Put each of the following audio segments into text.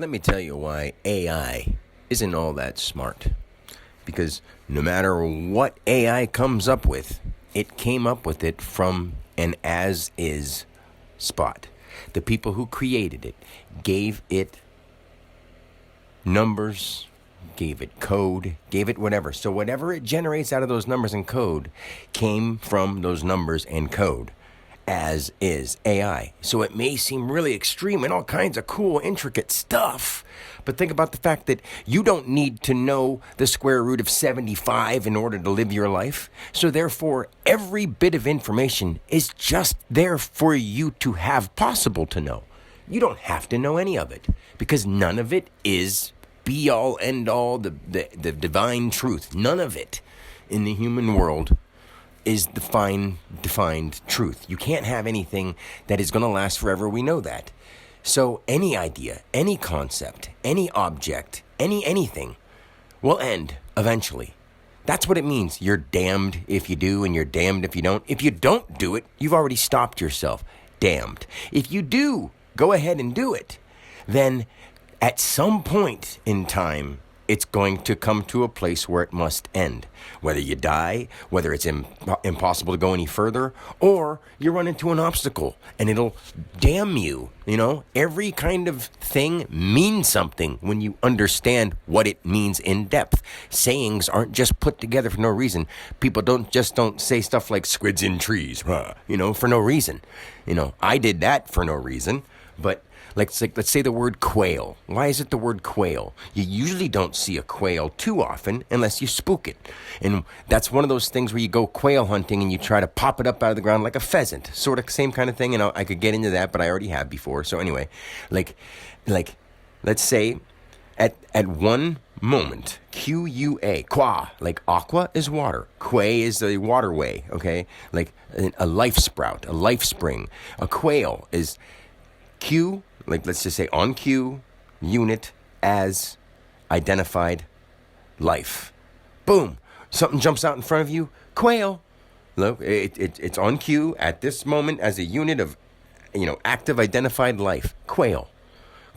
let me tell you why AI isn't all that smart. Because no matter what AI comes up with, it came up with it from an as-is spot. The people who created it gave it numbers, gave it code, gave it whatever. So whatever it generates out of those numbers and code came from those numbers and code, as is AI. So it may seem really extreme and all kinds of cool, intricate stuff. But think about the fact that you don't need to know the square root of 75 in order to live your life. So therefore, every bit of information is just there for you to have possible to know. You don't have to know any of it because none of it is be all, end all, the divine truth. None of it in the human world is defined truth. You can't have anything that is going to last forever. We know that. So any idea, any concept, any object, anything will end eventually. That's what it means. You're damned if you do and you're damned if you don't. If you don't do it, you've already stopped yourself. Damned. If you do, go ahead and do it. Then at some point in time, it's going to come to a place where it must end. Whether you die, whether it's impossible to go any further, or you run into an obstacle and it'll damn you. You know, every kind of thing means something when you understand what it means in depth. Sayings aren't just put together for no reason. People don't say stuff like squids in trees, for no reason. I did that for no reason, but let's say the word quail. Why is it the word quail? You usually don't see a quail too often unless you spook it. And that's one of those things where you go quail hunting and you try to pop it up out of the ground like a pheasant. Sort of same kind of thing. And I could get into that, but I already have before. So anyway, like let's say at one moment, Q-U-A, qua, like aqua is water. Quay is a waterway, okay? Like a life sprout, a life spring. A quail is Q, like let's just say on cue, unit, as, identified, life. Boom. Something jumps out in front of you, quail. Look, it's on cue at this moment as a unit of, active identified life. Quail.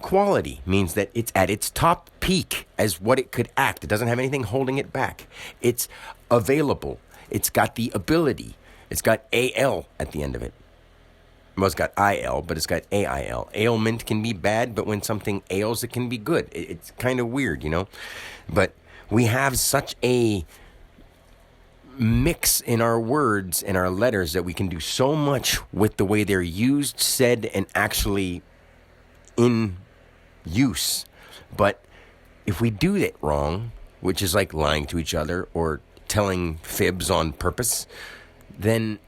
Quality means that it's at its top peak as what it could act. It doesn't have anything holding it back. It's available. It's got the ability. It's got AL at the end of it. Well, it's got IL, but it's got AIL. Ailment can be bad, but when something ails, it can be good. It's kind of weird, But we have such a mix in our words and our letters that we can do so much with the way they're used, said, and actually in use. But if we do it wrong, which is like lying to each other or telling fibs on purpose, then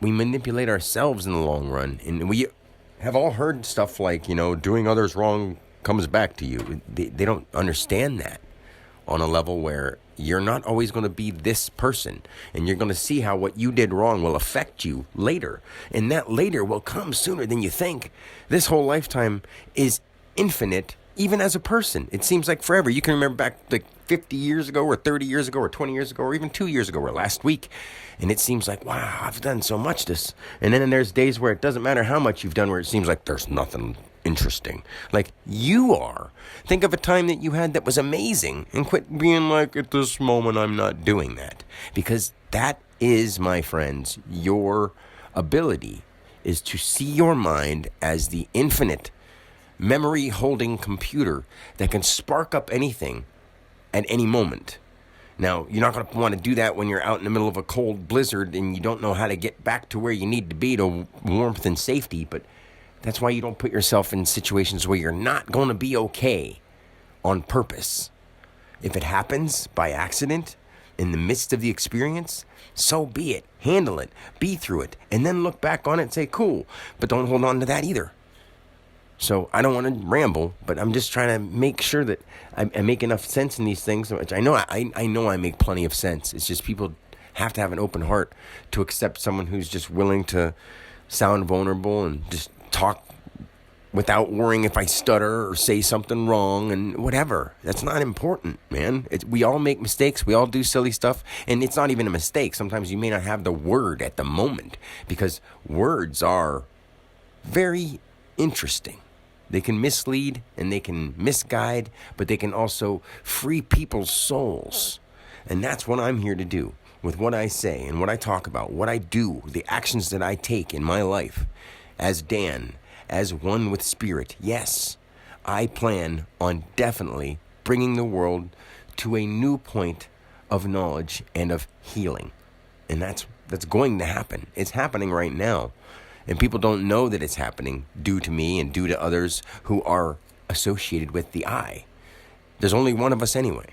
we manipulate ourselves in the long run. And we have all heard stuff like, doing others wrong comes back to you. They don't understand that on a level where you're not always going to be this person. And you're going to see how what you did wrong will affect you later. And that later will come sooner than you think. This whole lifetime is infinite, even as a person. It seems like forever. You can remember back like 50 years ago or 30 years ago or 20 years ago or even 2 years ago or last week. And it seems like, wow, I've done so much this. And then there's days where it doesn't matter how much you've done, where it seems like there's nothing interesting. Like you are. Think of a time that you had that was amazing and quit being like, at this moment, I'm not doing that. Because that is, my friends, your ability is to see your mind as the infinite memory-holding computer that can spark up anything at any moment. Now, you're not going to want to do that when you're out in the middle of a cold blizzard and you don't know how to get back to where you need to be to warmth and safety, but that's why you don't put yourself in situations where you're not going to be okay on purpose. If it happens by accident in the midst of the experience, so be it. Handle it. Be through it. And then look back on it and say, cool, but don't hold on to that either. So I don't want to ramble, but I'm just trying to make sure that I make enough sense in these things. Which I know I make plenty of sense. It's just people have to have an open heart to accept someone who's just willing to sound vulnerable and just talk without worrying if I stutter or say something wrong and whatever. That's not important, man. We all make mistakes. We all do silly stuff. And it's not even a mistake. Sometimes you may not have the word at the moment because words are very interesting. They can mislead and they can misguide, but they can also free people's souls. And that's what I'm here to do with what I say and what I talk about, what I do, the actions that I take in my life as Dan, as one with spirit. Yes, I plan on definitely bringing the world to a new point of knowledge and of healing. And that's going to happen. It's happening right now. And people don't know that it's happening due to me and due to others who are associated with the I. There's only one of us anyway.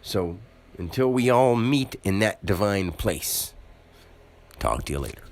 So until we all meet in that divine place, talk to you later.